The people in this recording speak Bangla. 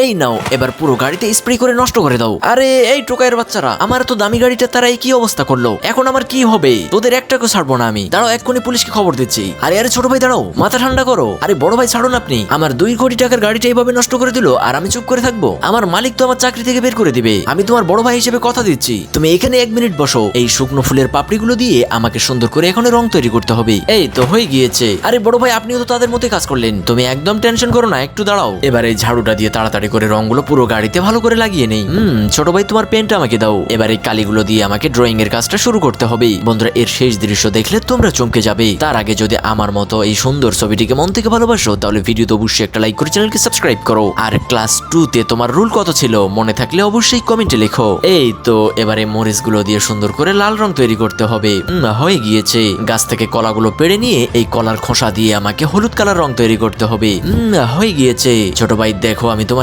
এই নাও, এবার পুরো গাড়িতে স্প্রে করে নষ্ট করে দাও। আরে এই টোকাইয়ের বাচ্চারা, আমার তো দামি গাড়িটা তারা এই কি অবস্থা করলো, এখন আমার কি হবে? তোদের একটাকেও ছাড়বো না আমি। দাঁড়াও, এক্ষুনি পুলিশকে খবর দিচ্ছি। আরে আরে ছোট ভাই দাঁড়াও, মাথা ঠান্ডা করো। আরে বড় ভাই ছাড়ুন আপনি, আমার 2 কোটি টাকার গাড়িটা এইভাবে নষ্ট করে দিল আর আমি চুপ করে থাকবো? আমার মালিক তো আমার চাকরি থেকে বের করে দিবে। আমি তোমার বড় ভাই হিসেবে কথা দিচ্ছি, তুমি এখানে 1 মিনিট বসো। এই শুকনো ফুলের পাপড়িগুলো দিয়ে আমাকে সুন্দর করে এখানে রং তৈরি করতে হবে। এই তো হয়ে গিয়েছে। আরে বড় ভাই, আপনিও তো তাদের মধ্যে কাজ করলেন, তুমি একদম টেনশন করো না, একটু দাঁড়াও। এবার এই ঝাড়ুটা দিয়ে তাড়াতাড়ি করে রংগুলো পুরো গাড়িতে ভালো করে লাগিয়ে নেই। ছোট ভাই, তোমার পেনটা আমাকে দাও। এবার এই কালিগুলো দিয়ে আমাকে ড্রয়িং এর কাজটা শুরু করতে হবে। বন্ধুরা, এর শেষ দৃশ্য দেখলে তোমরা চমকে যাবে। তার আগে যদি আমার মতো এই সুন্দর ছবিটিকে মন থেকে ভালোবাসো, তাহলে ভিডিওতে অবশ্যই একটা লাইক করে চ্যানেলকে সাবস্ক্রাইব করো। আর ক্লাস 2 তে তোমার রুল কত ছিল মনে থাকলে অবশ্যই কমেন্টে লেখো। এই তো এবারে মরিচগুলো দিয়ে সুন্দর করে লাল রং তৈরি করতে হবে। হয়ে গিয়েছে। গাছ থেকে কলাগুলো পেড়ে নিয়ে এই কলার খোসা দিয়ে আমাকে হলুদ কালার রং তৈরি করতে হবে। হয়ে গিয়েছে। ছোট ভাই দেখো, আমি তোমার